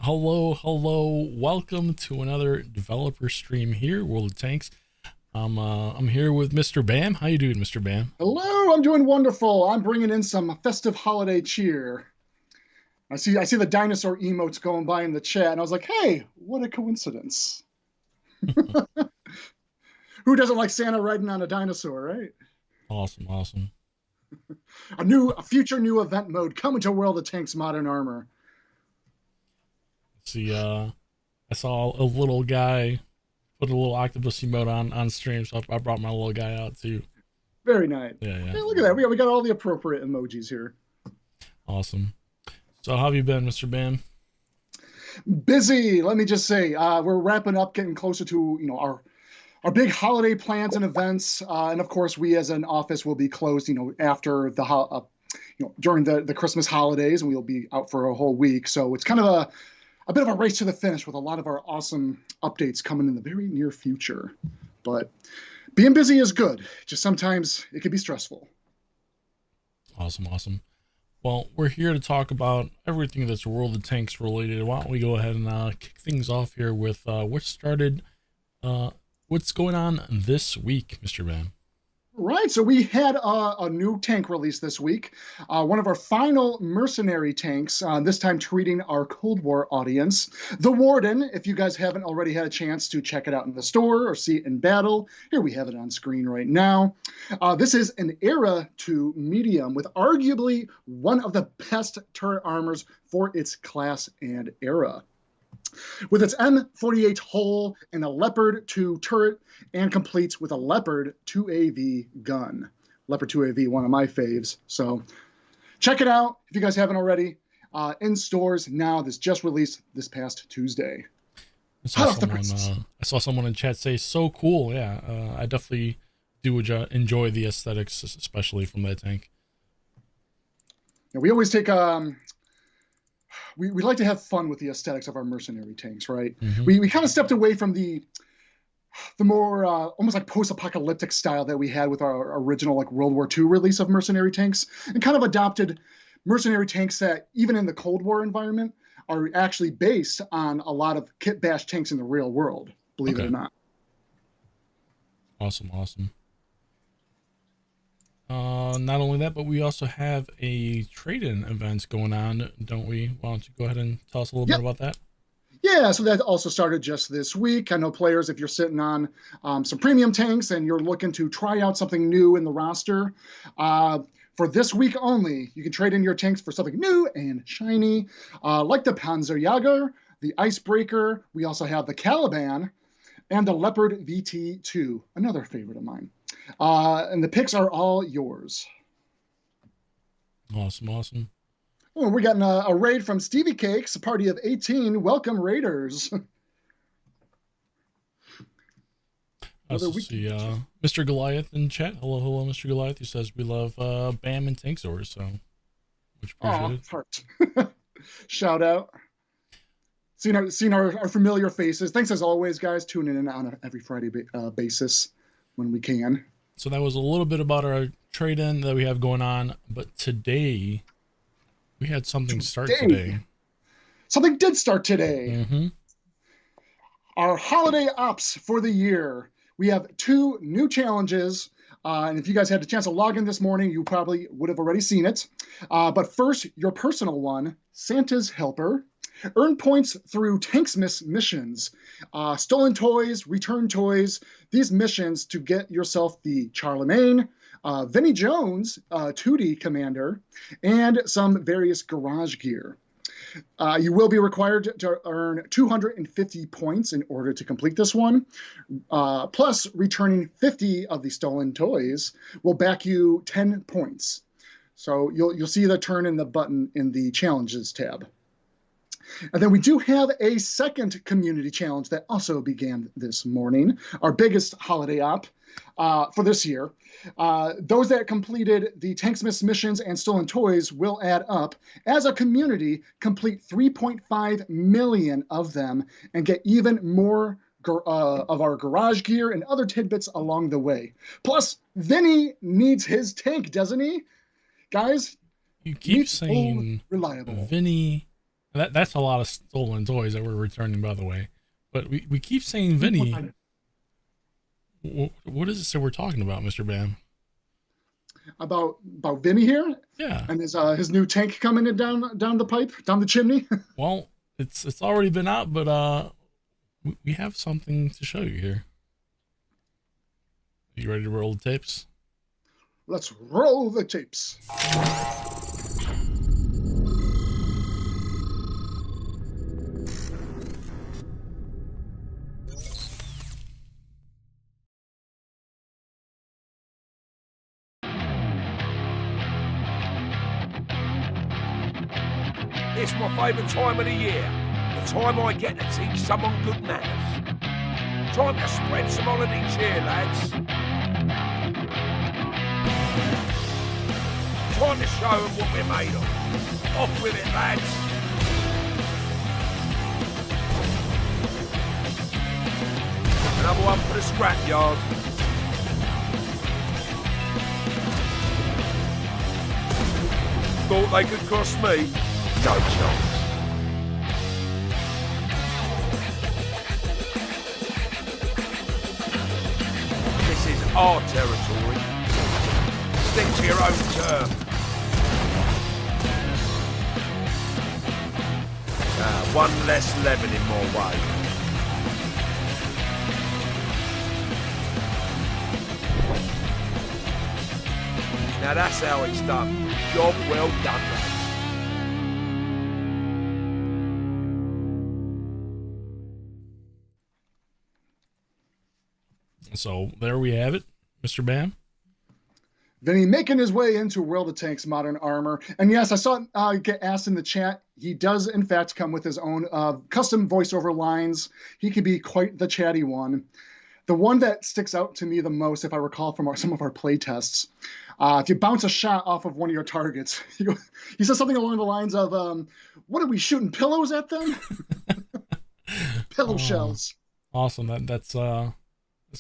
Hello. Welcome to another developer stream here, World of Tanks. I'm here with Mr. Bam. How you doing, Mr. Bam? Hello, I'm doing wonderful. I'm bringing in some festive holiday cheer. I see the dinosaur emotes going by in the chat, and I was like, hey, what a coincidence. Who doesn't like Santa riding on a dinosaur, right? Awesome. A future new event mode coming to World of Tanks Modern Armor. See, I saw a little guy put a little octopus emote on stream, so I brought my little guy out too. Very nice. Yeah. Hey, look at that. We got all the appropriate emojis here. Awesome. So how have you been, Mr. Bam? Busy, let me just say. We're wrapping up, getting closer to our big holiday plans and events, and of course, we as an office will be closed. After the during the Christmas holidays, and we'll be out for a whole week. So it's kind of a bit of a race to the finish with a lot of our awesome updates coming in the very near future. But being busy is good. Just sometimes it can be stressful. Awesome. Well, we're here to talk about everything that's World of Tanks related. Why don't we go ahead and kick things off here with what's going on this week, Mr. Bam? Right, so we had a new tank release this week, one of our final mercenary tanks, this time treating our Cold War audience. The Warden, if you guys haven't already had a chance to check it out in the store or see it in battle, here we have it on screen right now. This is an Era 2 medium with arguably one of the best turret armors for its class and era. With its M48 hull and a Leopard 2 turret, and completes with a Leopard 2AV gun. Leopard 2AV, one of my faves. So check it out if you guys haven't already. In stores now. This just released this past Tuesday. I saw someone in chat say, so cool. Yeah, I definitely do enjoy the aesthetics, especially from that tank. Yeah, we always take... We like to have fun with the aesthetics of our mercenary tanks, right? Mm-hmm. We kind of stepped away from the more almost like post-apocalyptic style that we had with our original like World War II release of mercenary tanks, and kind of adopted mercenary tanks that even in the Cold War environment are actually based on a lot of kit bash tanks in the real world, believe it or not. Awesome. Not only that, but we also have a trade-in event going on, don't we? Why don't you go ahead and tell us a little bit about that? Yeah, so that also started just this week. I know players, if you're sitting on some premium tanks and you're looking to try out something new in the roster, for this week only, you can trade in your tanks for something new and shiny, like the Panzerjäger, the Icebreaker. We also have the Caliban and the Leopard VT2, another favorite of mine. And the picks are all yours. Awesome. Oh, we're getting a raid from Stevie Cakes, a party of 18. Welcome, Raiders. Let's see, Mr. Goliath in chat. Hello, Mr. Goliath. He says we love Bam and Tankz0rz, so much appreciated. Heart. Shout out. Seeing our familiar faces. Thanks as always, guys. Tuning in on an every Friday basis when we can. So that was a little bit about our trade-in that we have going on, but today we had something start today. Something did start today. Mm-hmm. Our holiday ops for the year. We have 2 new challenges. And if you guys had the chance to log in this morning, you probably would have already seen it. But first, your personal one, Santa's Helper. Earn points through Tankz0rz missions, stolen toys, return toys, these missions to get yourself the Charlemagne, Vinnie Jones, 2D commander, and some various garage gear. You will be required to earn 250 points in order to complete this one. Plus, returning 50 of the stolen toys will back you 10 points. So you'll see the turn in the button in the challenges tab. And then we do have a second community challenge that also began this morning, our biggest holiday op for this year. Those that completed the Tankz0rz missions and stolen toys will add up. As a community, complete 3.5 million of them and get even more of our garage gear and other tidbits along the way. Plus, Vinny needs his tank, doesn't he? Guys, you keep saying reliable. Vinny. That's a lot of stolen toys that we're returning, by the way. But we keep saying Vinny. What is it that we're talking about, Mr. Bam? About Vinny here? Yeah. And his new tank coming in down the pipe, down the chimney? Well, it's already been out, but we have something to show you here. Are you ready to roll the tapes? Let's roll the tapes. It's my favourite time of the year. The time I get to teach someone good manners. Time to spread some holiday cheer, lads. Time to show them what we're made of. Off with it, lads. Another one for the scrapyard. Thought they could cross me? No chance. This is our territory. Stick to your own turf. One less lemon in my way. Now that's how it's done. Job well done, lads. So there we have it, Mr. Bam. Vinny making his way into World of Tanks Modern Armor. And yes, I saw get asked in the chat. He does, in fact, come with his own custom voiceover lines. He can be quite the chatty one. The one that sticks out to me the most, if I recall from some of our play tests, if you bounce a shot off of one of your targets, he says something along the lines of, what are we shooting, pillows at them? Pillow shells. Awesome. That's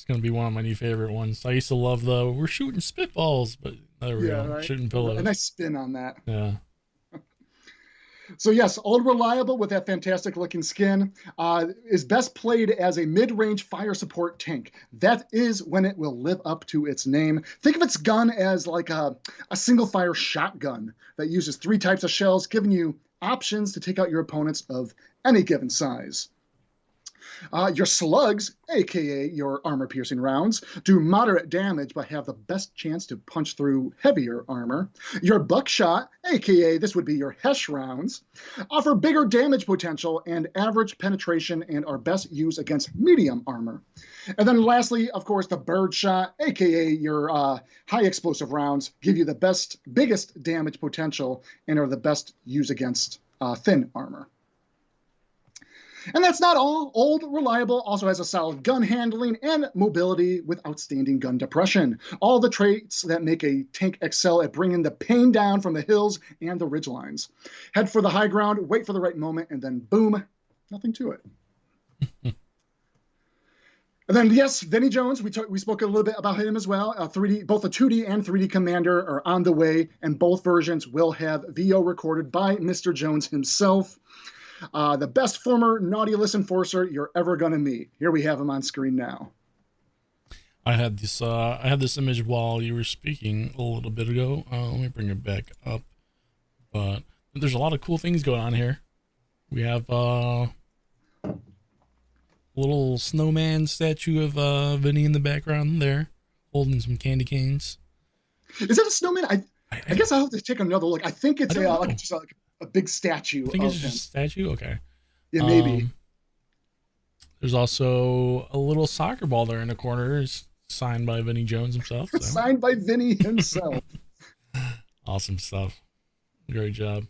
going to be one of my new favorite ones. I used to love we're shooting spitballs, but there we go. Right? Shooting pillows. A nice spin on that. Yeah. So yes, Old Reliable with that fantastic looking skin is best played as a mid-range fire support tank. That is when it will live up to its name. Think of its gun as like a single fire shotgun that uses 3 types of shells, giving you options to take out your opponents of any given size. Your slugs, aka your armor-piercing rounds, do moderate damage but have the best chance to punch through heavier armor. Your buckshot, aka this would be your Hesh rounds, offer bigger damage potential and average penetration and are best used against medium armor. And then lastly, of course, the birdshot, aka your high explosive rounds, give you the biggest damage potential and are the best used against thin armor. And that's not all. Old Reliable also has a solid gun handling and mobility with outstanding gun depression. All the traits that make a tank excel at bringing the pain down from the hills and the ridgelines. Head for the high ground, wait for the right moment, and then boom, nothing to it. And then, yes, Vinnie Jones, we spoke a little bit about him as well. Both the 2D and 3D Commander are on the way, and both versions will have VO recorded by Mr. Jones himself. The best former Nautilus enforcer you're ever going to meet. Here we have him on screen now. I had this image while you were speaking a little bit ago. Let me bring it back up. But there's a lot of cool things going on here. We have a little snowman statue of Vinny in the background there, holding some candy canes. Is that a snowman? I guess I'll have to take another look. I think it's just a big statue. I think it's just a statue? Okay. Yeah, maybe. There's also a little soccer ball there in the corner. It's signed by Vinnie Jones himself. So. Signed by Vinnie himself. Awesome stuff. Great job.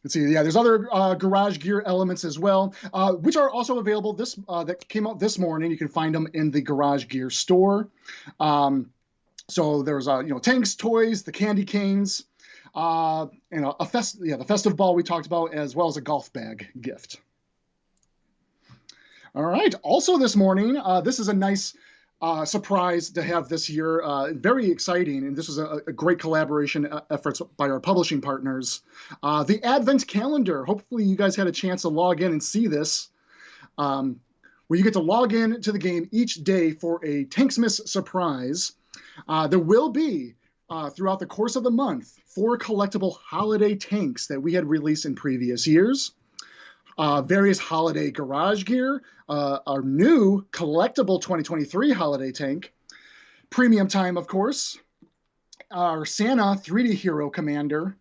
Let's see. Yeah, there's other garage gear elements as well, which are also available. That came out this morning. You can find them in the Garage Gear store. So there's Tankz0rz toys, the candy canes, and the festive ball we talked about, as well as a golf bag gift. All right. Also this morning, this is a nice surprise to have this year. Very exciting, and this was a great collaboration efforts by our publishing partners. The Advent Calendar. Hopefully, you guys had a chance to log in and see this, where you get to log in to the game each day for a Tankz0rz surprise. There will be, throughout the course of the month, 4 collectible holiday tanks that we had released in previous years. Various holiday garage gear, our new collectible 2023 holiday tank, premium time, of course, our Santa 3D Hero Commander,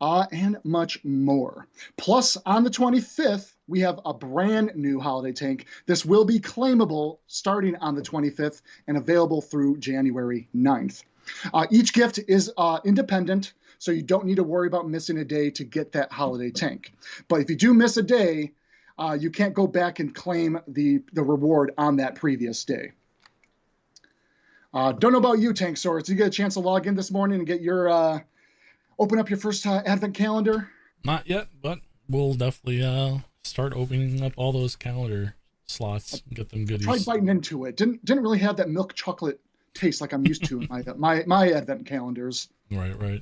and much more. Plus, on the 25th, we have a brand new holiday tank. This will be claimable starting on the 25th and available through January 9th. Each gift is independent, so you don't need to worry about missing a day to get that holiday tank. But if you do miss a day, you can't go back and claim the reward on that previous day. Don't know about you, Tankz0rz. Did you get a chance to log in this morning and get your open up your first Advent calendar? Not yet, but we'll definitely start opening up all those calendar slots and get them goodies. Tried biting into it. Didn't really have that milk chocolate taste like I'm used to in my Advent calendars. Right.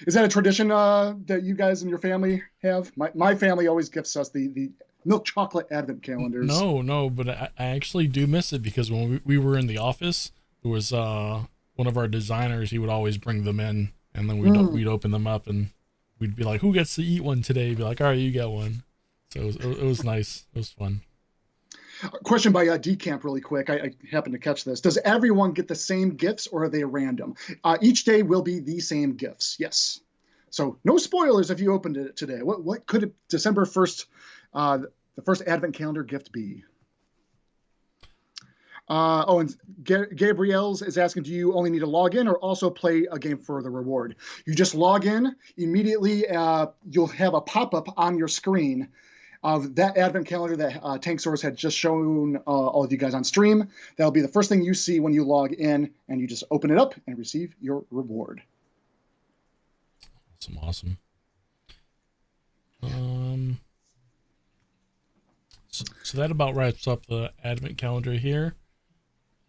Is that a tradition that you guys and your family have? My family always gifts us the milk chocolate Advent calendars. No, but I actually do miss it, because when we were in the office, there was one of our designers. He would always bring them in, and then we'd open them up, and we'd be like, "Who gets to eat one today?" Be like, "All right, you get one." So it was nice. It was fun. Question by Decamp really quick. I happened to catch this. Does everyone get the same gifts, or are they random? Each day will be the same gifts. Yes. So no spoilers if you opened it today. What could December 1st, the first Advent calendar gift be? And Gabrielle's is asking, do you only need to log in or also play a game for the reward? You just log in. Immediately, you'll have a pop-up on your screen of that Advent calendar that Tankz0rz had just shown all of you guys on stream. That'll be the first thing you see when you log in, and you just open it up and receive your reward. Awesome. So that about wraps up the Advent calendar here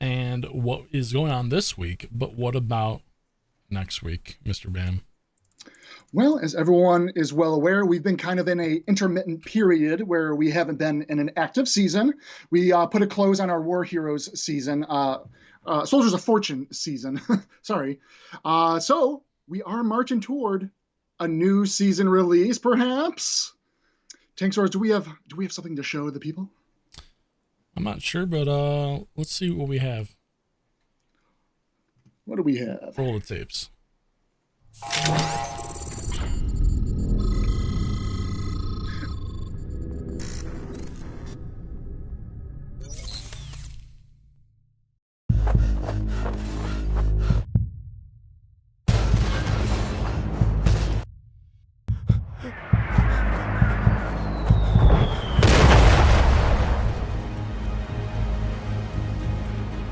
and what is going on this week. But what about next week, Mr. Bam? Well, as everyone is well aware, we've been kind of in a intermittent period where we haven't been in an active season. We put a close on our War Heroes season, Soldiers of Fortune season. Sorry. So we are marching toward a new season release, perhaps. Tankz0rz, do we have something to show the people? I'm not sure, but let's see what we have. What do we have? Roll the tapes.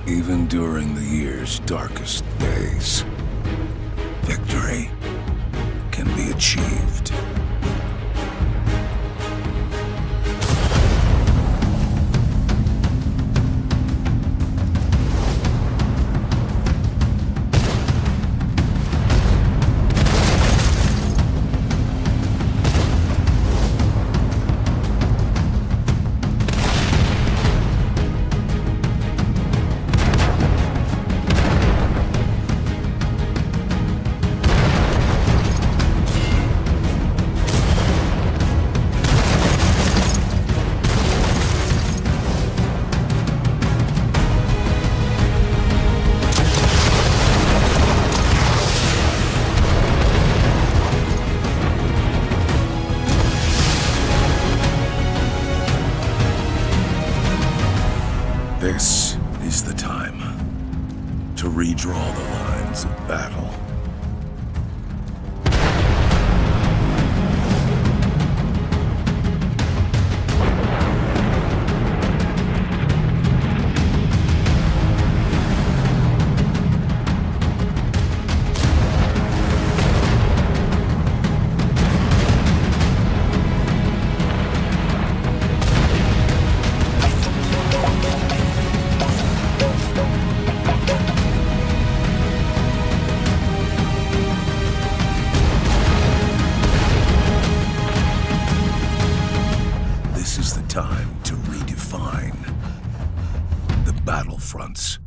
Even during the year's darkest days, victory can be achieved. This is the time to redraw the lines of battle. battlefronts.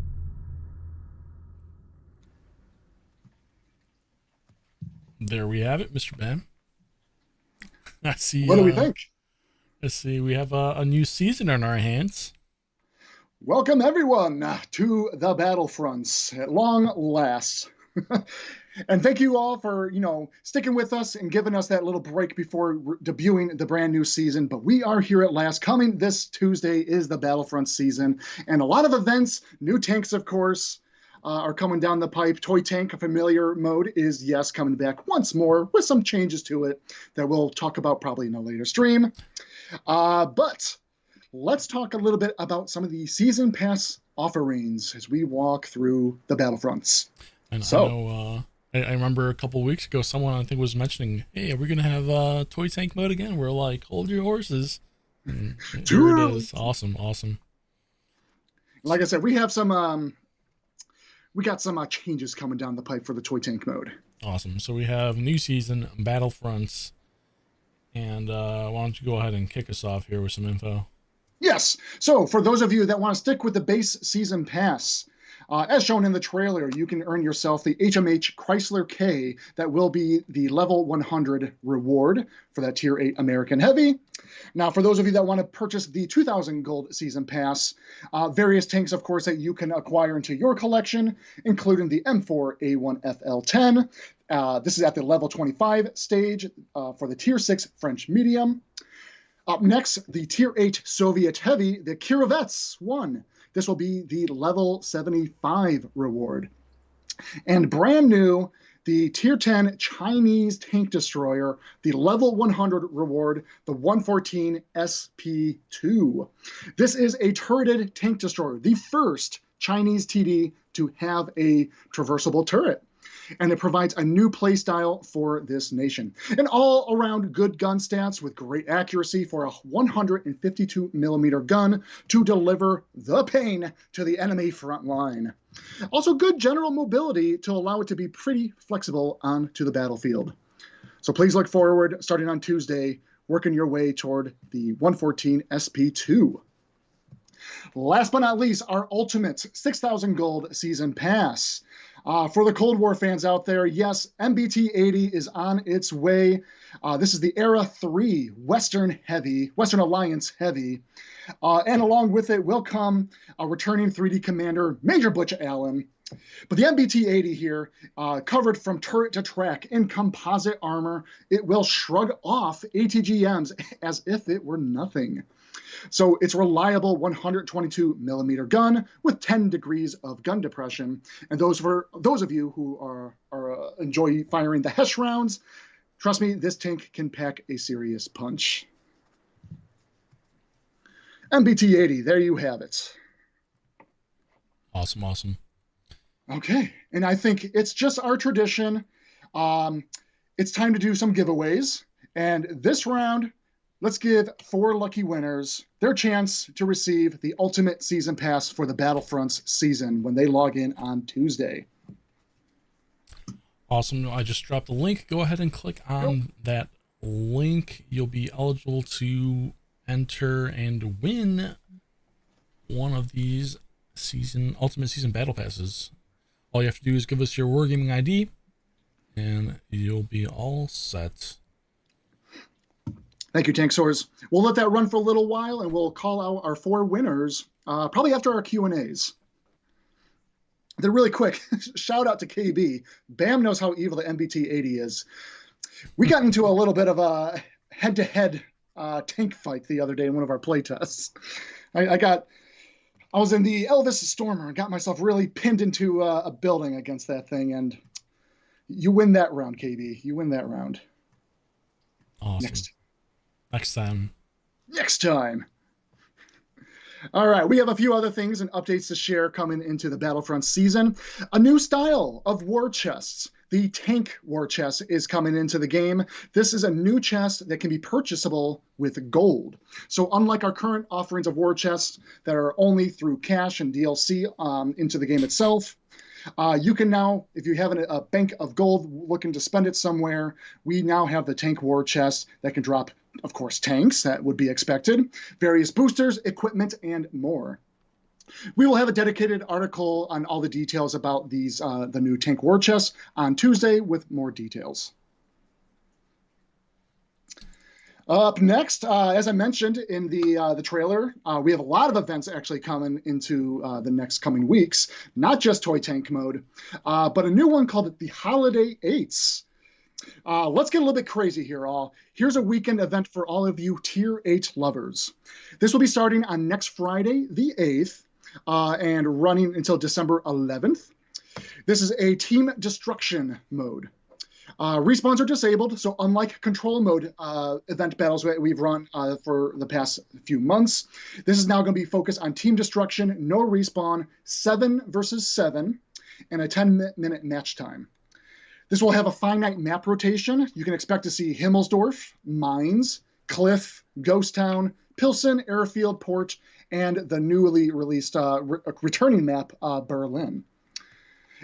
There we have it, Mr. Ben. I see. What do we think? Let's see. We have a new season on our hands. Welcome, everyone, to the Battlefronts at long last. And thank you all for, sticking with us and giving us that little break before debuting the brand new season. But we are here at last. Coming this Tuesday is the Battlefront season. And a lot of events, new tanks, of course, are coming down the pipe. Toy Tank, a familiar mode, is, yes, coming back once more with some changes to it that we'll talk about probably in a later stream. But let's talk a little bit about some of the Season Pass offerings as we walk through the Battlefronts. And so, I remember a couple of weeks ago, someone I think was mentioning, "Hey, are we gonna have Toy Tank mode again?" We're like, "Hold your horses." And here it is. Awesome. Like I said, we have some. We got some changes coming down the pipe for the Toy Tank mode. Awesome. So we have new season Battlefronts, and why don't you go ahead and kick us off here with some info? Yes. So for those of you that want to stick with the base season pass, as shown in the trailer, you can earn yourself the HMH Chrysler K that will be the level 100 reward for that Tier 8 American Heavy. Now, for those of you that want to purchase the 2,000 gold season pass, various tanks, of course, that you can acquire into your collection, including the M4A1FL10. This is at the level 25 stage for the Tier 6 French Medium. Up next, the Tier 8 Soviet Heavy, the Kirovets 1. This will be the level 75 reward. And brand new, the Tier 10 Chinese Tank Destroyer, the level 100 reward, the 114 SP2. This is a turreted tank destroyer, the first Chinese TD to have a traversable turret. And it provides a new playstyle for this nation. An all-around good gun stats with great accuracy for a 152mm gun to deliver the pain to the enemy front line. Also good general mobility to allow it to be pretty flexible onto the battlefield. So please look forward, starting on Tuesday, working your way toward the 114 SP2. Last but not least, our ultimate 6,000 gold season pass. For the Cold War fans out there, yes, MBT 80 is on its way. This is the Era 3 Western Alliance Heavy. And along with it will come a returning 3D commander, Major Butch Allen. But the MBT 80 here, covered from turret to track in composite armor, it will shrug off ATGMs as if it were nothing. So it's reliable 122mm gun with 10 degrees of gun depression. And for those of you who are enjoy firing the Hesh rounds, trust me, this tank can pack a serious punch. MBT 80, there you have it. Awesome. Okay, and I think it's just our tradition. It's time to do some giveaways. And this round, let's give 4 lucky winners their chance to receive the ultimate season pass for the Battlefronts season when they log in on Tuesday. Awesome. I just dropped a link. Go ahead and click on that link. You'll be eligible to enter and win one of these ultimate season battle passes. All you have to do is give us your Wargaming ID and you'll be all set. Thank you, Tankz0rz. We'll let that run for a little while, and we'll call out our 4 winners probably after our Q&As. They're really quick. Shout out to KB. Bam knows how evil the MBT 80 is. We got into a little bit of a head-to-head tank fight the other day in one of our playtests. I was in the Elvis Stormer and got myself really pinned into a building against that thing, and you win that round, KB. You win that round. Awesome. Next time. All right, we have a few other things and updates to share coming into the Battlefront season. A new style of war chests. The Tank War Chest is coming into the game. This is a new chest that can be purchasable with gold. So unlike our current offerings of war chests that are only through cash and DLC into the game itself, you can now, if you have a bank of gold looking to spend it somewhere, we now have the Tank War Chest that can drop, of course, tanks, that would be expected, various boosters, equipment, and more. We will have a dedicated article on all the details about these the new tank war chests on Tuesday with more details. Up next, as I mentioned in the trailer, we have a lot of events actually coming into the next coming weeks. Not just Toy Tank Mode, but a new one called the Holiday 8s. Let's get a little bit crazy here, all. Here's a weekend event for all of you Tier 8 lovers. This will be starting on next Friday, the 8th, and running until December 11th. This is a team destruction mode. Respawns are disabled, so unlike control mode event battles that we've run for the past few months, this is now going to be focused on team destruction, no respawn, 7 versus 7, and a 10-minute match time. This will have a finite map rotation. You can expect to see Himmelsdorf, Mines, Cliff, Ghost Town, Pilsen, Airfield, Port, and the newly released returning map, Berlin.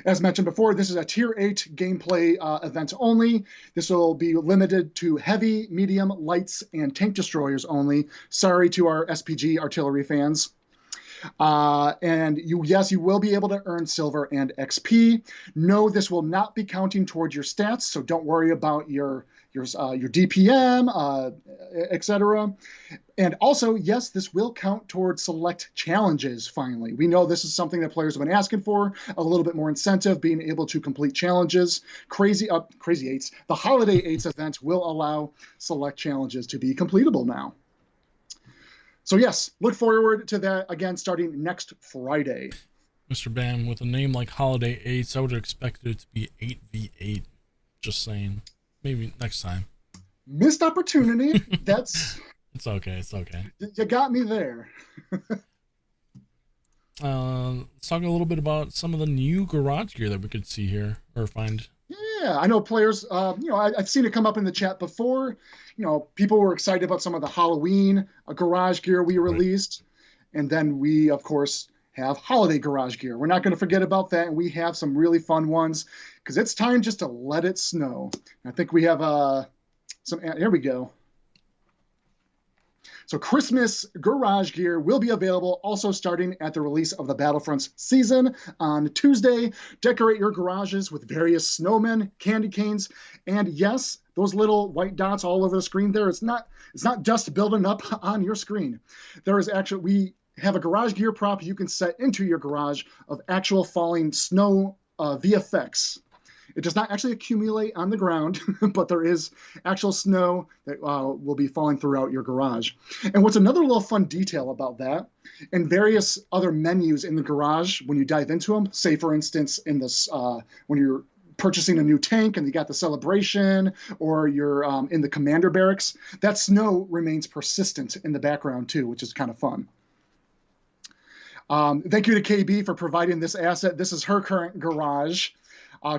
As mentioned before, this is a Tier 8 gameplay event only. This will be limited to heavy, medium, lights, and tank destroyers only. Sorry to our SPG artillery fans. And yes, you will be able to earn silver and XP. No, this will not be counting towards your stats, so don't worry about your DPM, etc. And also, yes, this will count towards select challenges, finally. We know this is something that players have been asking for, a little bit more incentive, being able to complete challenges. Crazy 8s. The Holiday 8s event will allow select challenges to be completable now. So yes, look forward to that again starting next Friday. Mr. Bam, with a name like Holiday 8s, I would have expected it to be 8v8. Just saying. Maybe next time. Missed opportunity. That's... It's okay. It's okay. You got me there. Let's talk a little bit about some of the new garage gear that we could see here or find. Yeah, I know players, I've seen it come up in the chat before. People were excited about some of the Halloween garage gear we released. Right. And then we, of course, have holiday garage gear. We're not going to forget about that. And we have some really fun ones because it's time just to let it snow. I think we have here we go. So Christmas garage gear will be available also starting at the release of the Battlefront season on Tuesday. Decorate your garages with various snowmen, candy canes, and yes, those little white dots all over the screen there. It's not just building up on your screen. We have a garage gear prop you can set into your garage of actual falling snow VFX. It does not actually accumulate on the ground, but there is actual snow that will be falling throughout your garage. And what's another little fun detail about that, and various other menus in the garage, when you dive into them, say for instance, in this when you're purchasing a new tank and you got the celebration, or you're in the commander barracks, that snow remains persistent in the background too, which is kind of fun. Thank you to KB for providing this asset. This is her current garage.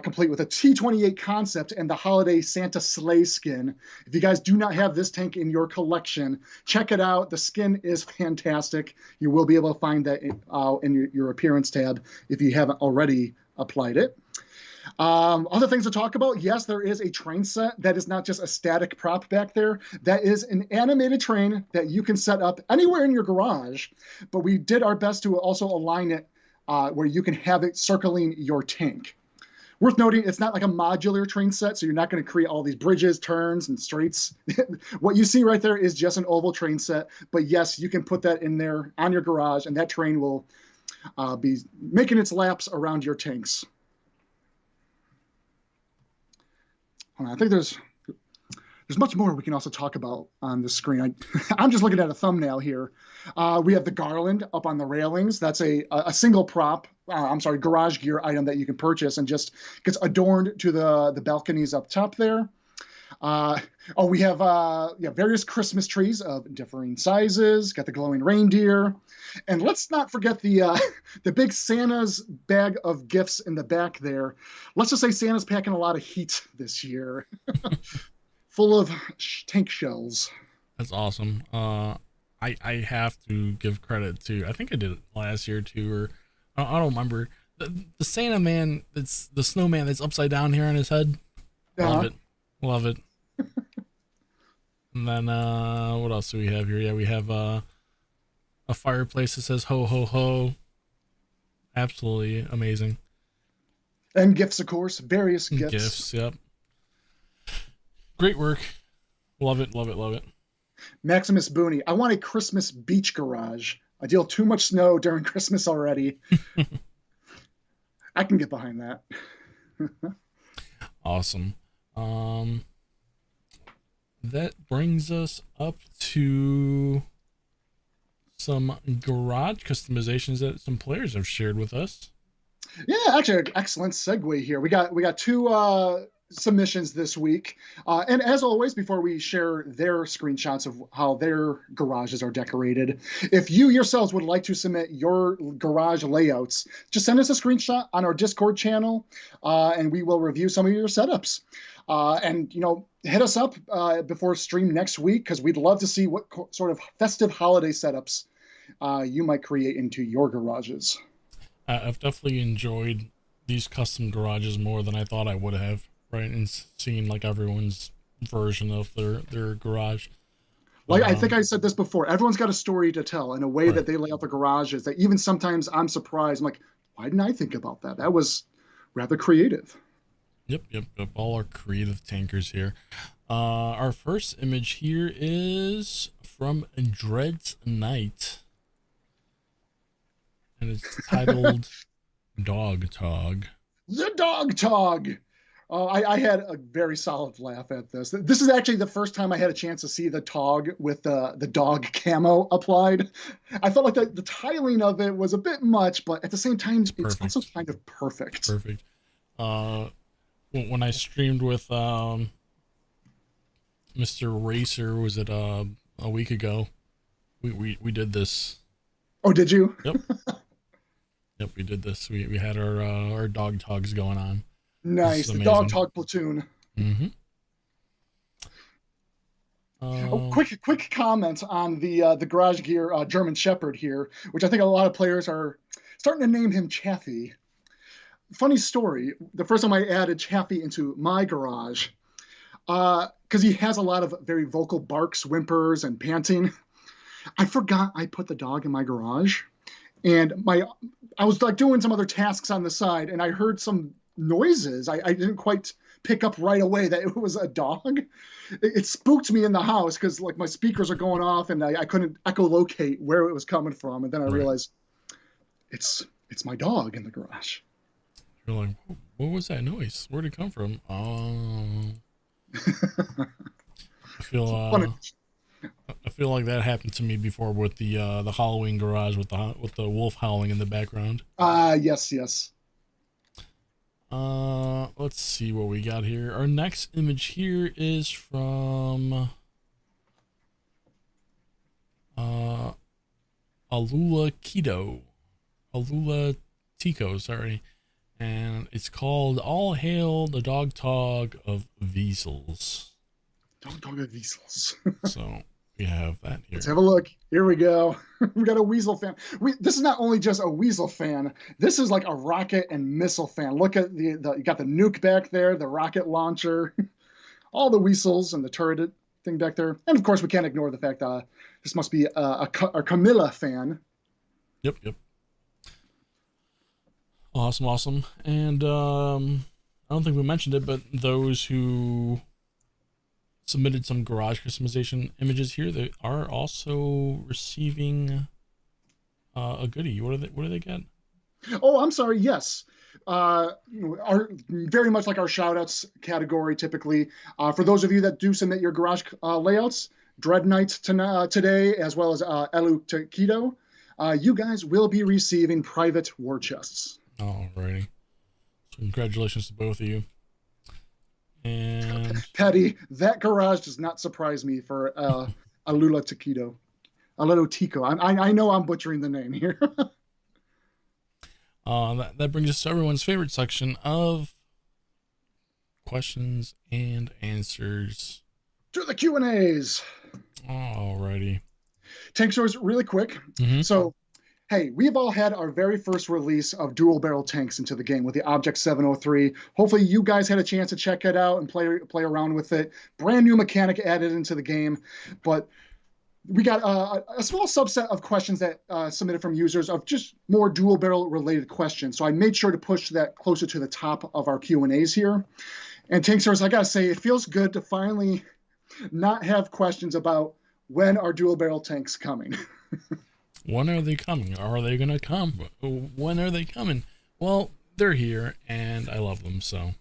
Complete with a T-28 concept and the holiday Santa sleigh skin. If you guys do not have this tank in your collection, check it out. The skin is fantastic. You will be able to find that in your appearance tab if you haven't already applied it. Other things to talk about. Yes, there is a train set that is not just a static prop back there. That is an animated train that you can set up anywhere in your garage, but we did our best to also align it where you can have it circling your tank. Worth noting, it's not like a modular train set, so you're not going to create all these bridges, turns, and straights. What you see right there is just an oval train set, but yes, you can put that in there on your garage, and that train will be making its laps around your tanks. I think there's much more we can also talk about on the screen. I'm just looking at a thumbnail here. We have the garland up on the railings. That's a single prop, garage gear item that you can purchase and just gets adorned to the balconies up top there. We have various Christmas trees of differing sizes. Got the glowing reindeer. And let's not forget the big Santa's bag of gifts in the back there. Let's just say Santa's packing a lot of heat this year. Full of tank shells. That's awesome. I have to give credit to, I think I did it last year too, or I don't remember. The Santa man, it's the snowman that's upside down here on his head. Love it. And then what else do we have here? Yeah, we have a fireplace that says ho ho ho. absolutely amazing. And gifts, of course, various gifts. Gifts, yep. Great work. Love it, love it, love it. Maximus Booney, I want a Christmas beach garage. I deal too much snow during Christmas already. I can get behind that. Awesome. That brings us up to some garage customizations that some players have shared with us. Yeah, actually, an excellent segue here. We got two submissions this week, and as always, before we share their screenshots of how their garages are decorated, if you yourselves would like to submit your garage layouts, just send us a screenshot on our Discord channel, and we will review some of your setups. And hit us up before stream next week, because we'd love to see what sort of festive holiday setups you might create into your garages. I've definitely enjoyed these custom garages more than I thought I would have, right? And seeing like everyone's version of their garage. Like, I think I said this before, everyone's got a story to tell in a way that they lay out the garages that even sometimes I'm surprised. I'm like, why didn't I think about that? That was rather creative. Yep. All our creative tankers here. Our first image here is from Dread's Night. And it's titled Dog Tog. The Dog Tog. I had a very solid laugh at this. This is actually the first time I had a chance to see the Tog with the dog camo applied. I felt like the tiling of it was a bit much, but at the same time, it's also kind of perfect. Perfect. When I streamed with Mr. Racer, was it a week ago? We did this. Oh, did you? Yep. Yep, we did this. We had our dog togs going on. Nice, the dog tog platoon. Mm-hmm. Quick comment on the Garage Gear German Shepherd here, which I think a lot of players are starting to name him Chaffee. Funny story, the first time I added Chaffee into my garage, because he has a lot of very vocal barks, whimpers, and panting, I forgot I put the dog in my garage. And I was like doing some other tasks on the side, and I heard some noises. I didn't quite pick up right away that it was a dog. It spooked me in the house because like my speakers are going off, and I couldn't echolocate where it was coming from. And then I realized it's my dog in the garage. You're like, what was that noise? Where'd it come from? Oh, I feel like that happened to me before with the Halloween garage with the wolf howling in the background. Yes. Let's see what we got here. Our next image here is from Alula Tico, sorry. And it's called All Hail the Dog Tog of Weasels. Dog Tog of Weasels. So we have that here. Let's have a look. Here we go. We got a Weasel fan. This is not only just a Weasel fan. This is like a rocket and missile fan. Look at you got the nuke back there, the rocket launcher, all the Weasels and the turret thing back there. And of course, we can't ignore the fact this must be a Camilla fan. Yep. Awesome. And I don't think we mentioned it, but those who submitted some garage customization images here, they are also receiving a goodie. What do they get? Oh, I'm sorry. Yes. Very much like our shoutouts category typically. For those of you that do submit your garage layouts, Dread Knight today, as well as Elu Taquito, you guys will be receiving private war chests. Alrighty. So congratulations to both of you. And Petty, that garage does not surprise me for Alula Taquito. Alula Tico. I know I'm butchering the name here. That brings us to everyone's favorite section of questions and answers. To the Q&As. Alrighty. Tankz0rz, really quick. Mm-hmm. So, hey, we've all had our very first release of dual barrel tanks into the game with the Object 703. Hopefully you guys had a chance to check it out and play around with it. Brand new mechanic added into the game. But we got a small subset of questions that submitted from users of just more dual barrel related questions. So I made sure to push that closer to the top of our Q&As here. And Tankz0rz, I gotta say, it feels good to finally not have questions about when are dual barrel tanks coming. When are they coming? Are they gonna come? When are they coming? Well, they're here, and I love them, so.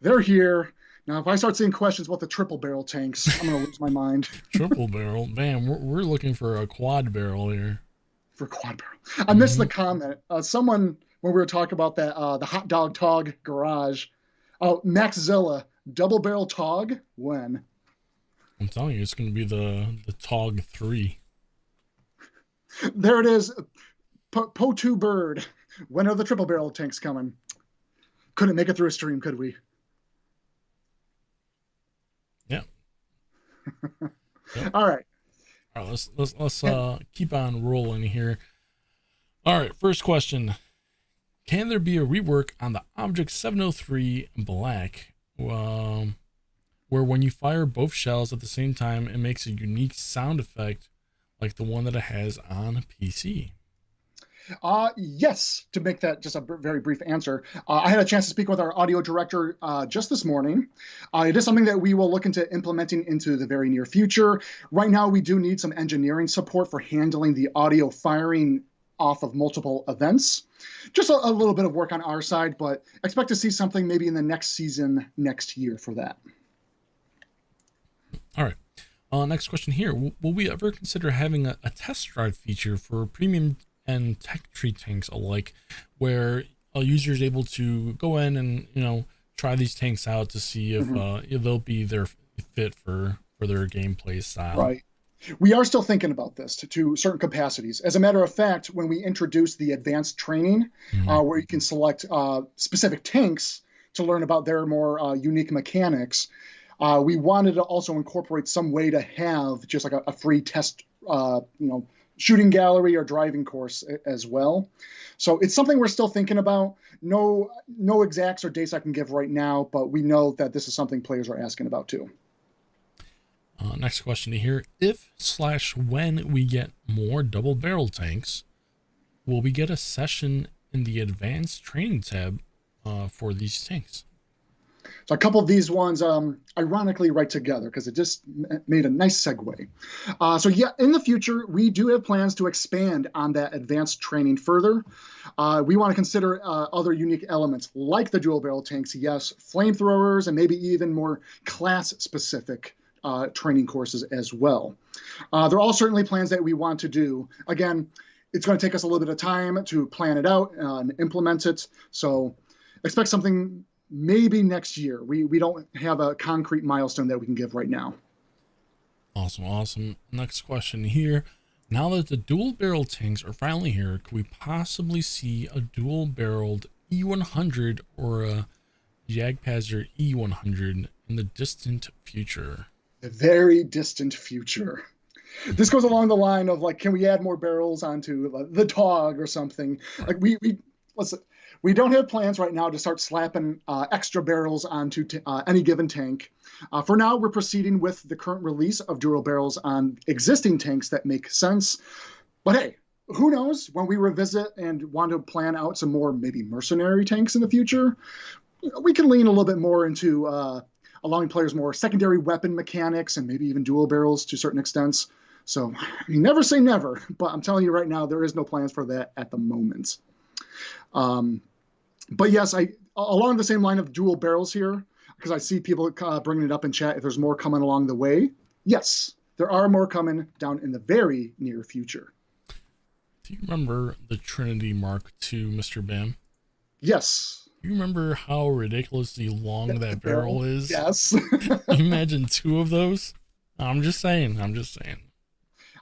They're here. Now, if I start seeing questions about the triple barrel tanks, I'm going to lose my mind. Triple barrel? Man, we're looking for a quad barrel here. For quad barrel. I missed the comment. Someone, when we were talking about that, the hot dog tog garage. Oh, Maxzilla, double barrel tog? When? I'm telling you, it's going to be the Tog 3. There it is. Po2 Bird. When are the triple barrel tanks coming? Couldn't make it through a stream, could we? Yeah. Yep. All right. Let's keep on rolling here. All right, first question. Can there be a rework on the Object 703 Black, where when you fire both shells at the same time, it makes a unique sound effect like the one that it has on PC? Yes, to make that just a very brief answer. I had a chance to speak with our audio director just this morning. It is something that we will look into implementing into the very near future. Right now, we do need some engineering support for handling the audio firing off of multiple events. Just a little bit of work on our side, but expect to see something maybe in the next season next year for that. All right. Next question here. Will we ever consider having a test drive feature for premium and tech tree tanks alike, where a user is able to go in and try these tanks out to see if they'll be their fit for their gameplay style? Right. We are still thinking about this to certain capacities. As a matter of fact, when we introduced the advanced training, where you can select specific tanks to learn about their more unique mechanics, we wanted to also incorporate some way to have just like a free test, shooting gallery or driving course as well. So it's something we're still thinking about. No exacts or dates I can give right now, but we know that this is something players are asking about too. Next question here. If/when we get more double barrel tanks, will we get a session in the advanced training tab for these tanks? So a couple of these ones, ironically, right together because it just made a nice segue. So yeah, in the future, we do have plans to expand on that advanced training further. We want to consider other unique elements like the dual barrel tanks, yes, flamethrowers, and maybe even more class-specific training courses as well. They're all certainly plans that we want to do. Again, it's going to take us a little bit of time to plan it out and implement it. So expect something maybe next year. We don't have a concrete milestone that we can give right now. Awesome. Next question here. Now that the dual barrel tanks are finally here, could we possibly see a dual barreled E100 or a Jagdpanther E100 in the distant future? The very distant future. This goes along the line of like, can we add more barrels onto the TOG or something? Like we don't have plans right now to start slapping extra barrels onto any given tank. For now, we're proceeding with the current release of dual barrels on existing tanks that make sense. But hey, who knows? When we revisit and want to plan out some more maybe mercenary tanks in the future, we can lean a little bit more into allowing players more secondary weapon mechanics and maybe even dual barrels to certain extents. So you never say never, but I'm telling you right now, there is no plans for that at the moment. But yes, along the same line of dual barrels here, because I see people bringing it up in chat, if there's more coming along the way. Yes, there are more coming down in the very near future. Do you remember the Trinity Mark II, Mr. Bam? Yes. You remember how ridiculously long that barrel is? Yes. Imagine two of those. I'm just saying.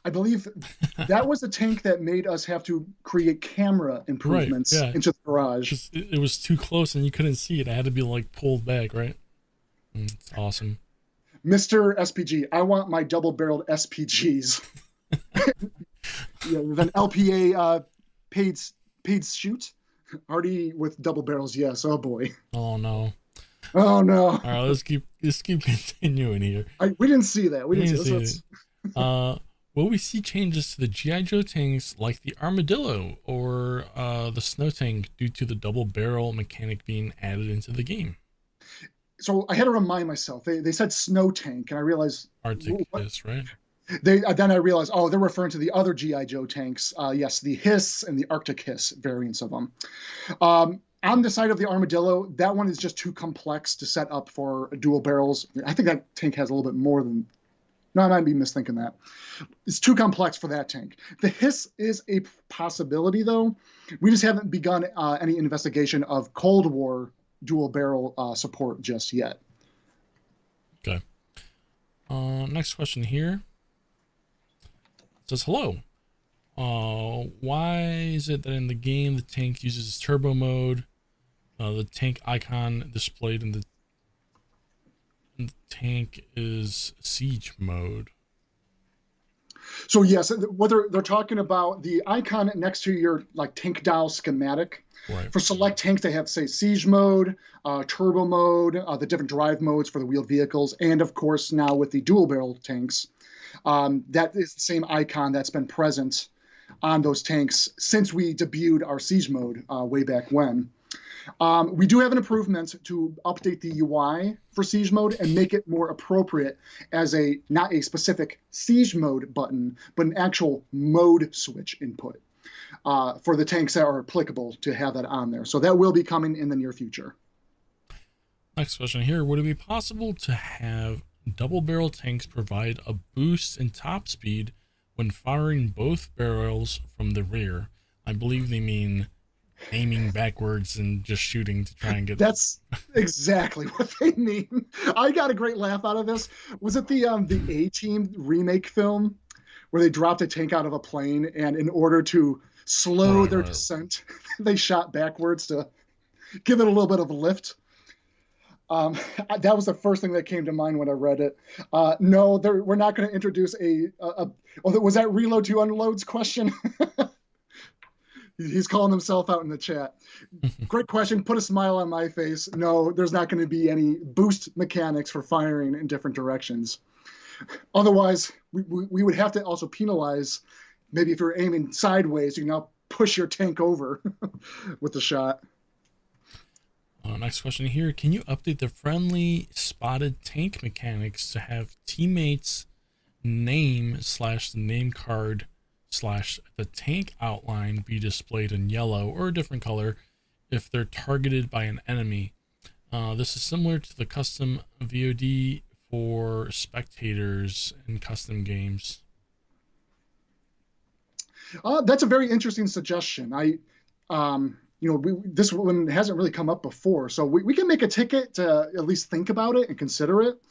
I believe that was the tank that made us have to create camera improvements into the garage. It was too close and you couldn't see it. I had to be like pulled back, right? It's awesome. Mr. SPG, I want my double-barreled SPGs. With an LPA paid shoot. Already with double barrels, yes. Oh boy. Oh no. All right, let's keep continuing here. We didn't see that. We didn't see that. Will we see changes to the G.I. Joe tanks like the Armadillo or the Snow Tank due to the double barrel mechanic being added into the game? So I had to remind myself. They said Snow Tank, and I realized Arctic Hiss, right? Then I realized, oh, they're referring to the other GI Joe tanks. Yes, the Hiss and the Arctic Hiss variants of them. On the side of the Armadillo, that one is just too complex to set up for dual barrels. I think that tank has a little bit more than. No, I might be misthinking that. It's too complex for that tank. The Hiss is a possibility, though. We just haven't begun any investigation of Cold War dual barrel support just yet. Okay. Next question here. It says, hello. Why is it that in the game the tank uses turbo mode? The tank icon displayed in the tank is siege mode. So yes, what they're talking about, the icon next to your tank dial schematic. Right. For select tanks, they have, say, siege mode, turbo mode, the different drive modes for the wheeled vehicles, and of course now with the dual barrel tanks, that is the same icon that's been present on those tanks since we debuted our siege mode way back when. We do have an improvement to update the UI for siege mode and make it more appropriate as not a specific siege mode button, but an actual mode switch input for the tanks that are applicable to have that on there. So that will be coming in the near future. Next question here. Would it be possible to have double barrel tanks provide a boost in top speed when firing both barrels from the rear? I believe they mean aiming backwards and just shooting to try and get. That's exactly what they mean. I got a great laugh out of this. Was it the A-Team remake film where they dropped a tank out of a plane, and in order to slow their descent, they shot backwards to give it a little bit of a lift? That was the first thing that came to mind when I read it. No, we're not going to introduce was that reload to unloads question? He's calling himself out in the chat. Great question. Put a smile on my face. No, there's not going to be any boost mechanics for firing in different directions. Otherwise, we would have to also penalize, maybe if you're aiming sideways, you can now push your tank over with the shot. Next question here. Can you update the friendly spotted tank mechanics to have teammates' name / the name card / the tank outline be displayed in yellow or a different color if they're targeted by an enemy? This is similar to the custom VOD for spectators in custom games. That's a very interesting suggestion. This one hasn't really come up before, so we can make a ticket to at least think about it and consider it.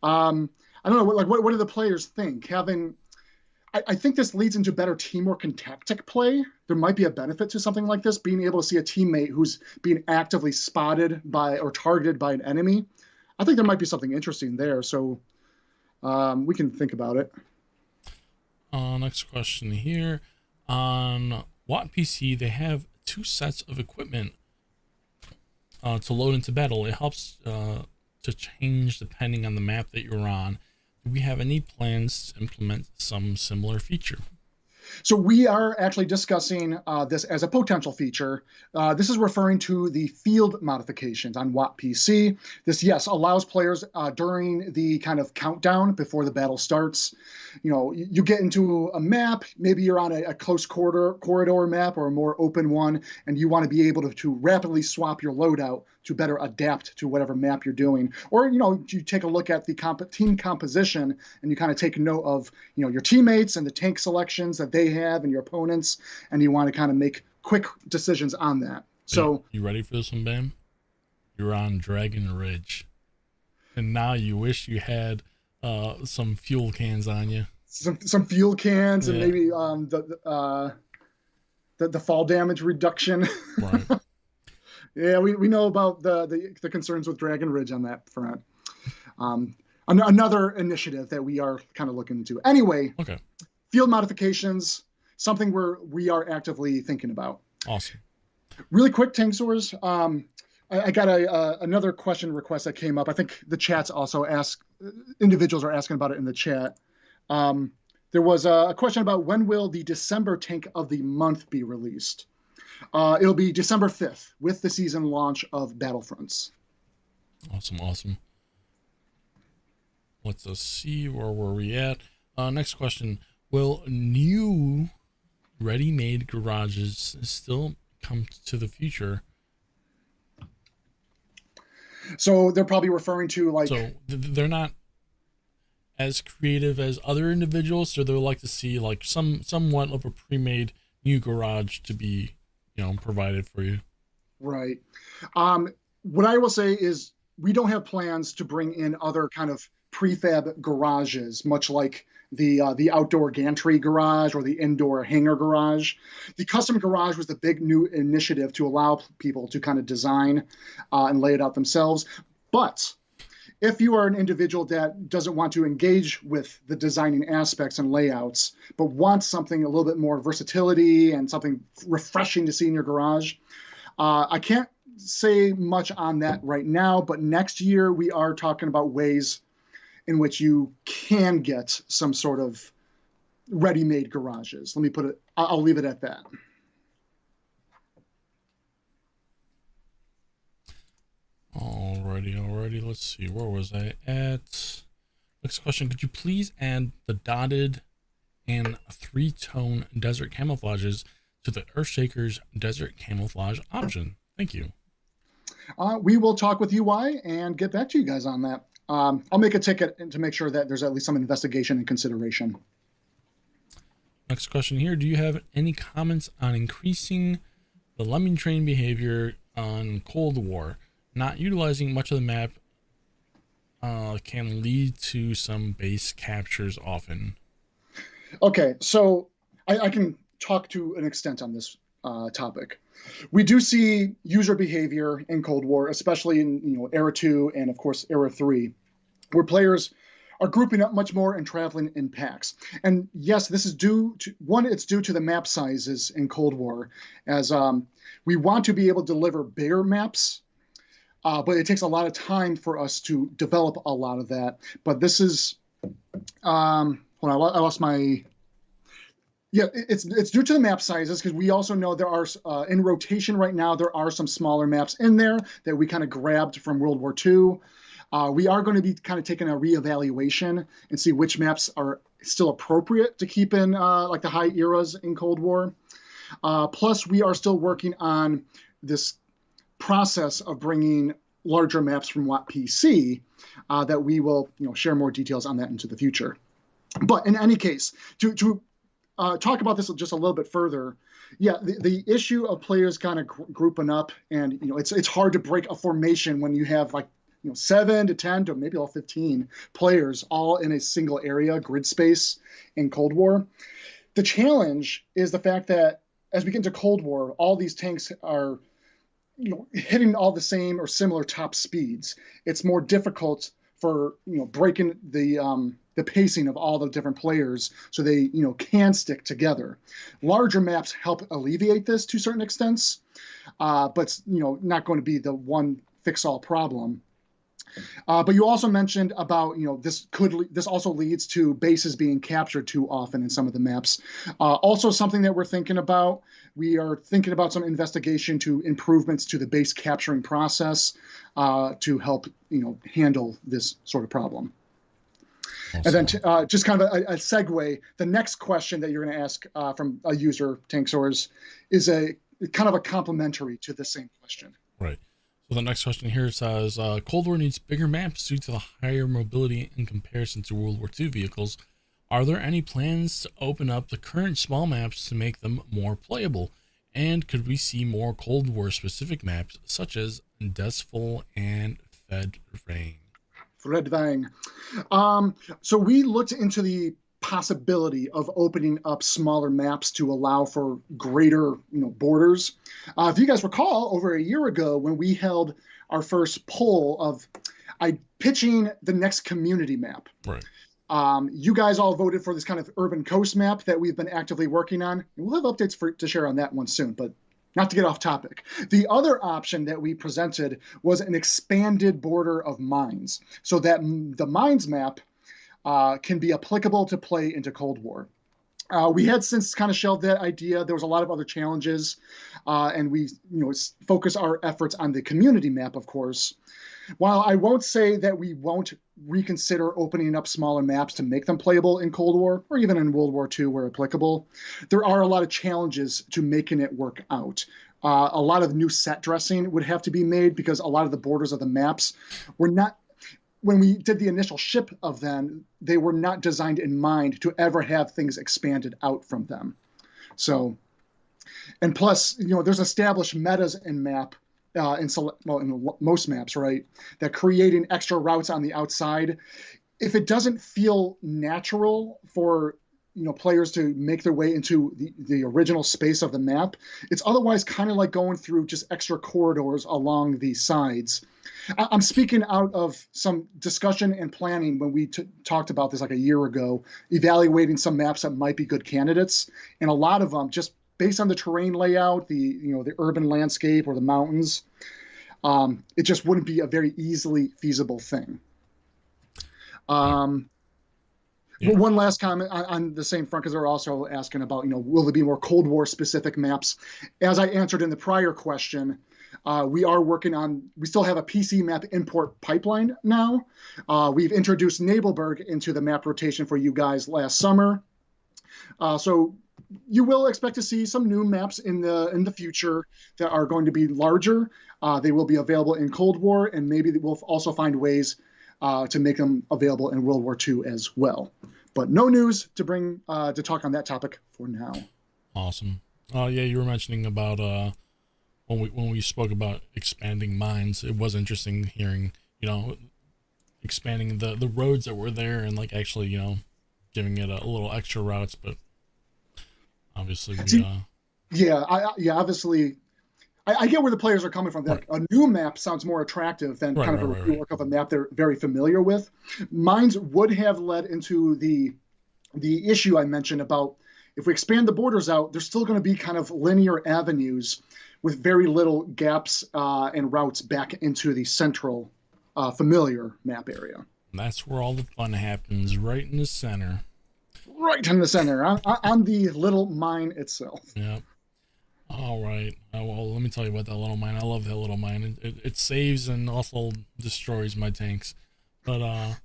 I don't know, what do the players think? I think this leads into better teamwork and tactic play. There might be a benefit to something like this, being able to see a teammate who's being actively spotted by or targeted by an enemy. I think there might be something interesting there, so we can think about it. Next question here. On WoT PC, they have 2 sets of equipment to load into battle. It helps to change depending on the map that you're on. Do we have any plans to implement some similar feature? So we are actually discussing this as a potential feature. This is referring to the field modifications on WoT PC. This, yes, allows players during the kind of countdown before the battle starts. You get into a map, maybe you're on a close corridor map or a more open one, and you want to be able to rapidly swap your loadout to better adapt to whatever map you're doing. Or, you take a look at the team composition and you kind of take note of, your teammates and the tank selections that they have and your opponents, and you want to kind of make quick decisions on that. So you ready for this one, Bam? You're on Dragon Ridge, and now you wish you had some fuel cans on you. Some fuel cans, and maybe the fall damage reduction. Right. Yeah, we know about the concerns with Dragon Ridge on that front. Another initiative that we are kind of looking into. Anyway, okay. Field modifications, something we are actively thinking about. Awesome. Really quick, Tankz0rz. I got another question request that came up. I think the chat's also individuals are asking about it in the chat. There was a question about when will the December tank of the month be released. It'll be December 5th with the season launch of Battlefronts. Awesome. Let's see, where were we at? Next question. Will new ready-made garages still come to the future? So they're probably referring to like... So they're not as creative as other individuals, so they'll like to see like somewhat of a pre-made new garage to be, provided for you. Right. What I will say is we don't have plans to bring in other kind of prefab garages, much like the outdoor gantry garage or the indoor hangar garage. The custom garage was the big new initiative to allow people to kind of design and lay it out themselves. But if you are an individual that doesn't want to engage with the designing aspects and layouts, but wants something a little bit more versatility and something refreshing to see in your garage, I can't say much on that right now, but next year we are talking about ways in which you can get some sort of ready-made garages. Let me put it, I'll leave it at that. Alrighty. Let's see. Where was I at? Next question. Could you please add the dotted and 3-tone desert camouflages to the Earthshaker's desert camouflage option? Thank you. We will talk with UI and get back to you guys on that. I'll make a ticket to make sure that there's at least some investigation and consideration. Next question here. Do you have any comments on increasing the lemming train behavior on Cold War? Not utilizing much of the map can lead to some base captures often. Okay, so I can talk to an extent on this topic. We do see user behavior in Cold War, especially in Era 2 and of course Era 3, where players are grouping up much more and traveling in packs. And yes, this is due to it's due to the map sizes in Cold War, as we want to be able to deliver bigger maps. But it takes a lot of time for us to develop a lot of that. But this is, hold on, I lost my, yeah, it's due to the map sizes, because we also know there are, in rotation right now, there are some smaller maps in there that we kind of grabbed from World War II. We are going to be kind of taking a reevaluation and see which maps are still appropriate to keep in like the high eras in Cold War. Plus, we are still working on this process of bringing larger maps from WoT PC that we will share more details on that into the future. But in any case, to talk about this just a little bit further, yeah, the issue of players kind of grouping up, and it's hard to break a formation when you have like 7 to 10 to maybe all 15 players all in a single area grid space in Cold War. The challenge is the fact that as we get into Cold War, all these tanks are hitting all the same or similar top speeds. It's more difficult for breaking the pacing of all the different players so they can stick together. Larger maps help alleviate this to certain extents, but not going to be the one fix-all problem. But you also mentioned about this also leads to bases being captured too often in some of the maps. Also something that we're thinking about. We are thinking about some investigation to improvements to the base capturing process to help handle this sort of problem. Awesome. And then just kind of a segue, the next question that you're going to ask from a user, Tankz0rz, is a kind of a complementary to the same question. Right. So the next question here says, Cold War needs bigger maps due to the higher mobility in comparison to World War II vehicles. Are there any plans to open up the current small maps to make them more playable? And could we see more Cold War specific maps such as Desful and Fredvang? So we looked into the possibility of opening up smaller maps to allow for greater borders. If you guys recall, over a year ago when we held our first poll of pitching the next community map, right? You guys all voted for this kind of urban coast map that we've been actively working on. We'll have updates to share on that one soon, but not to get off topic. The other option that we presented was an expanded border of mines, so that the mines map can be applicable to play into Cold War. We had since kind of shelved that idea. There was a lot of other challenges, and we focus our efforts on the community map, of course. While I won't say that we won't reconsider opening up smaller maps to make them playable in Cold War or even in World War II where applicable, there are a lot of challenges to making it work out. A lot of new set dressing would have to be made because a lot of the borders of the maps were not, when we did the initial ship of them, they were not designed in mind to ever have things expanded out from them. So, and plus, there's established metas in in most maps, right? That creating extra routes on the outside, if it doesn't feel natural for players to make their way into the original space of the map, it's otherwise kind of like going through just extra corridors along the sides. I'm speaking out of some discussion and planning when we talked about this like a year ago, evaluating some maps that might be good candidates, and a lot of them just based on the terrain layout, the urban landscape or the mountains, it just wouldn't be a very easily feasible thing. Yeah. One last comment on the same front, because they're also asking about, will there be more Cold War specific maps? As I answered in the prior question, we still have a PC map import pipeline now. We've introduced Nabelberg into the map rotation for you guys last summer. So you will expect to see some new maps in the future that are going to be larger. They will be available in Cold War, and maybe we'll also find ways to make them available in World War II as well. But no news to bring to talk on that topic for now. Awesome. Yeah, you were mentioning about when we spoke about expanding mines. It was interesting hearing, expanding the roads that were there and like actually, giving it a little extra routes. But obviously, obviously. I get where the players are coming from. Right. A new map sounds more attractive than a rework of a map they're very familiar with. Mines would have led into the issue I mentioned about if we expand the borders out, there's still going to be kind of linear avenues with very little gaps and routes back into the central familiar map area. And that's where all the fun happens, right in the center. Right in the center, on the little mine itself. Yeah. All right. Well, let me tell you about that little mine. I love that little mine. It saves and also destroys my tanks. But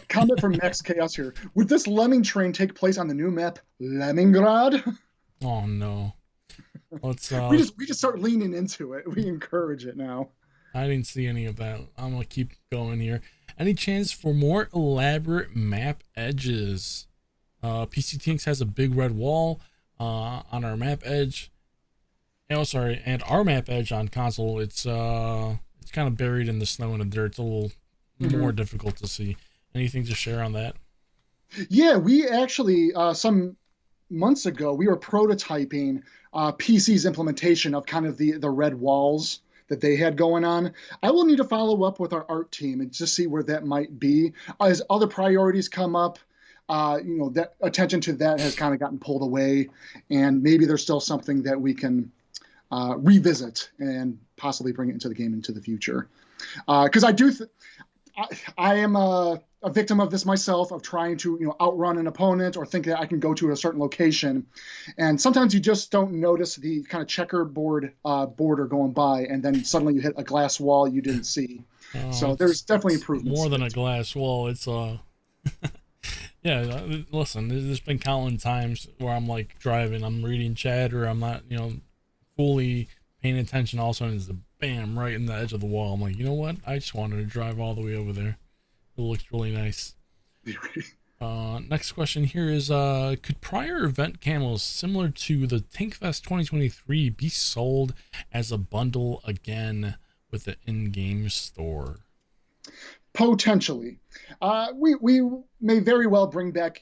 comment from Max Chaos here. Would this lemming train take place on the new map Leningrad? Oh no. Let's we just start leaning into it. We encourage it now. I didn't see any of that. I'm gonna keep going here. Any chance for more elaborate map edges? PC Tankz has a big red wall on our map edge. And our map edge on console, it's kind of buried in the snow and the dirt. It's a little more difficult to see. Anything to share on that? Yeah, we actually some months ago we were prototyping PC's implementation of kind of the red walls that they had going on. I will need to follow up with our art team and just see where that might be as other priorities come up. That attention to that has kind of gotten pulled away, and maybe there's still something that we can revisit and possibly bring it into the game into the future. Because I am a victim of this myself, of trying to outrun an opponent or think that I can go to a certain location, and sometimes you just don't notice the kind of checkerboard border going by, and then suddenly you hit a glass wall you didn't see. So there's definitely improvements. More than a glass wall, it's yeah. Listen, there's been countless times where I'm like driving, I'm reading chat, or I'm not fully paying attention. All of a sudden it's a bam right in the edge of the wall. I'm like, you know what? I just wanted to drive all the way over there. It looks really nice. Next question here is, could prior event camos similar to the Tankfest 2023 be sold as a bundle again with the in-game store? Potentially. We may very well bring back,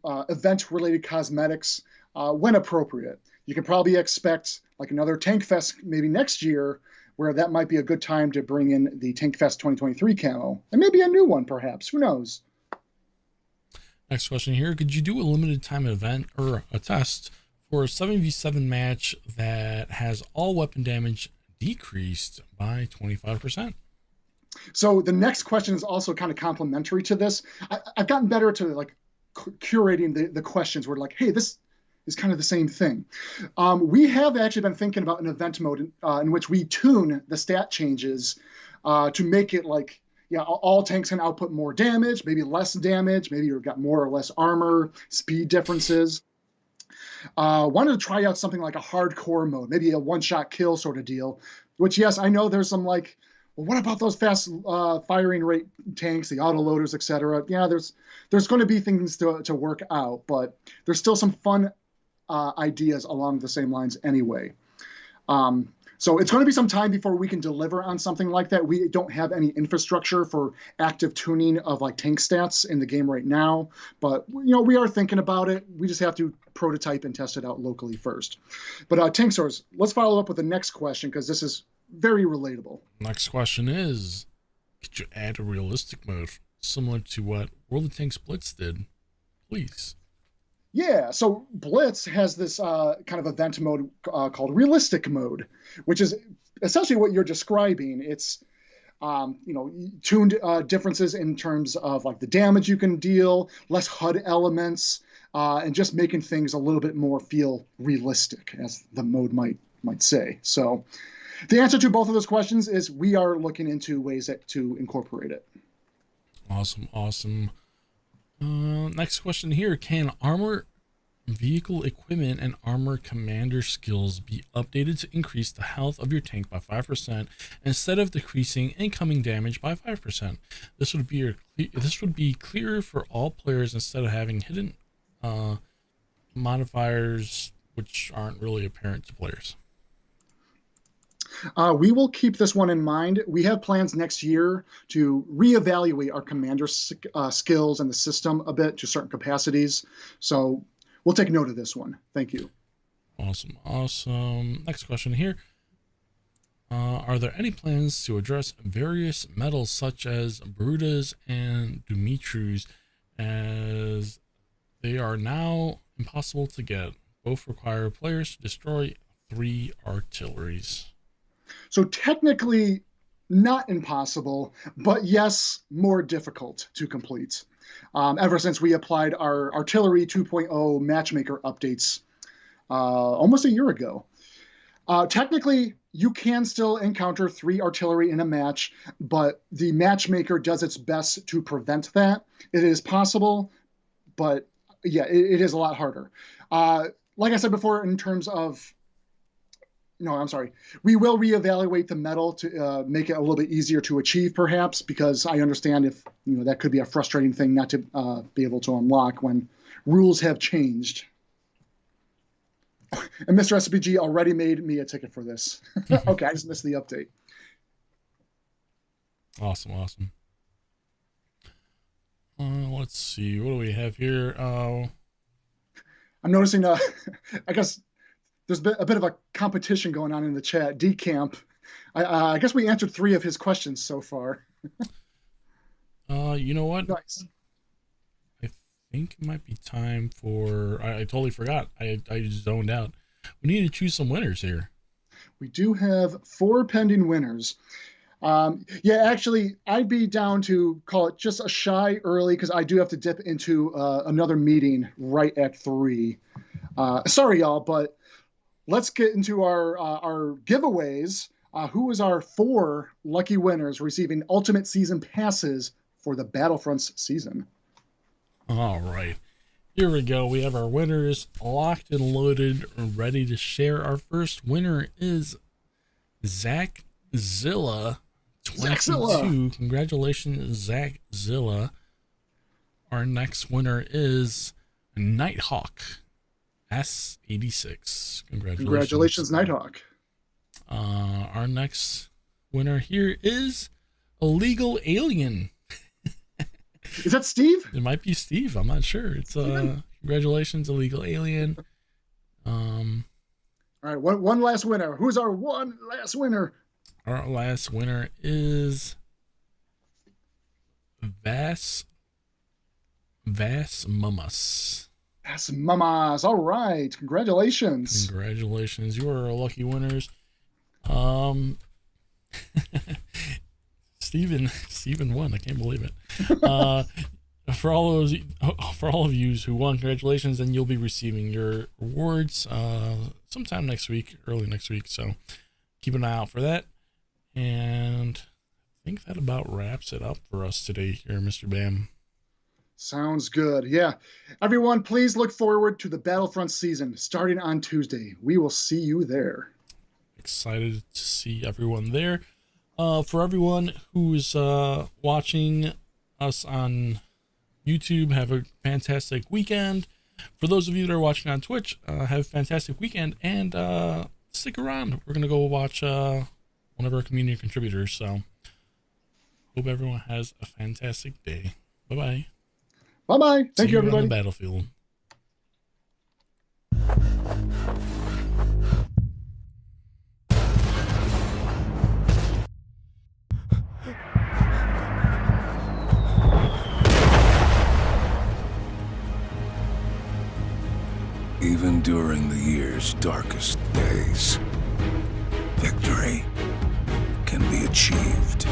event-related cosmetics when appropriate. You can probably expect like another Tankfest maybe next year, where that might be a good time to bring in the Tankfest 2023 camo, and maybe a new one perhaps. Who knows? Next question here: could you do a limited time event or a test for a 7v7 match that has all weapon damage decreased by 25%? So the next question is also kind of complementary to this. I've gotten better to like curating the questions. We're like, hey, this is kind of the same thing. We have actually been thinking about an event mode in which we tune the stat changes to make it like, yeah, all tanks can output more damage, maybe less damage, maybe you've got more or less armor, speed differences. Wanted to try out something like a hardcore mode, maybe a one-shot kill sort of deal, which, yes, I know there's some like, well, what about those fast firing rate tanks, the autoloaders, etc.? Yeah, there's going to be things to work out, but there's still some fun ideas along the same lines anyway. So it's going to be some time before we can deliver on something like that. We don't have any infrastructure for active tuning of like tank stats in the game right now, but we are thinking about it. We just have to prototype and test it out locally first. But Tankz0rz, let's follow up with the next question because this is very relatable. Next question is, could you add a realistic mode similar to what World of Tanks Blitz did, please? Yeah, so Blitz has this kind of event mode called realistic mode, which is essentially what you're describing. It's tuned differences in terms of like the damage you can deal, less HUD elements, and just making things a little bit more feel realistic, as the mode might say. So the answer to both of those questions is we are looking into ways to incorporate it. Awesome. Next question here. Can armor, vehicle equipment, and armor commander skills be updated to increase the health of your tank by 5% instead of decreasing incoming damage by 5%? This would be clearer for all players instead of having hidden modifiers which aren't really apparent to players. We will keep this one in mind. We have plans next year to reevaluate our commander skills and the system a bit to certain capacities. So we'll take note of this one. Thank you. Awesome. Next question here. Are there any plans to address various metals such as Brutas and Dumitrus, as they are now impossible to get? Both require players to destroy 3 artilleries. So technically not impossible, but yes, more difficult to complete. Ever since we applied our Artillery 2.0 matchmaker updates almost a year ago. Technically, you can still encounter 3 artillery in a match, but the matchmaker does its best to prevent that. It is possible, but yeah, it is a lot harder. Like I said before, in terms of no, I'm sorry. We will reevaluate the medal to make it a little bit easier to achieve, perhaps, because I understand if that could be a frustrating thing not to be able to unlock when rules have changed. And Mr. SPG already made me a ticket for this. Okay, I just missed the update. Awesome. Let's see. What do we have here? I'm noticing, I guess, there's a bit of a competition going on in the chat. Decamp, I guess we answered 3 of his questions so far. You know what? Nice. I think it might be time for. I totally forgot. I zoned out. We need to choose some winners here. We do have 4 pending winners. Yeah, actually, I'd be down to call it just a shy early because I do have to dip into another meeting right at 3. Sorry, y'all, but let's get into our giveaways. Who is our 4 lucky winners receiving Ultimate Season Passes for the Battlefronts season? All right. Here we go. We have our winners locked and loaded, ready to share. Our first winner is Zackzilla 22. Congratulations, Zackzilla. Our next winner is Nighthawk S86. Congratulations, Nighthawk. Our next winner here is Illegal Alien. Is that Steve? It might be Steve. I'm not sure. It's congratulations, Illegal Alien. All right, one last winner. Who's our one last winner? Our last winner is Vas Mamas. Vas Mamas. All right. Congratulations. You are our lucky winners. Steven won. I can't believe it. For all of you who won, congratulations, and you'll be receiving your rewards sometime next week, early next week. So keep an eye out for that. And I think that about wraps it up for us today here, Mr. Bam. Sounds good. Yeah. Everyone, please look forward to the Battlefront season starting on Tuesday. We will see you there. Excited to see everyone there. For everyone who's watching us on YouTube, have a fantastic weekend. For those of you that are watching on Twitch, have a fantastic weekend, and stick around. We're gonna go watch one of our community contributors. So hope everyone has a fantastic day. Bye-bye. Bye-bye. Thank you, everybody. On the battlefield. Even during the year's darkest days, victory can be achieved.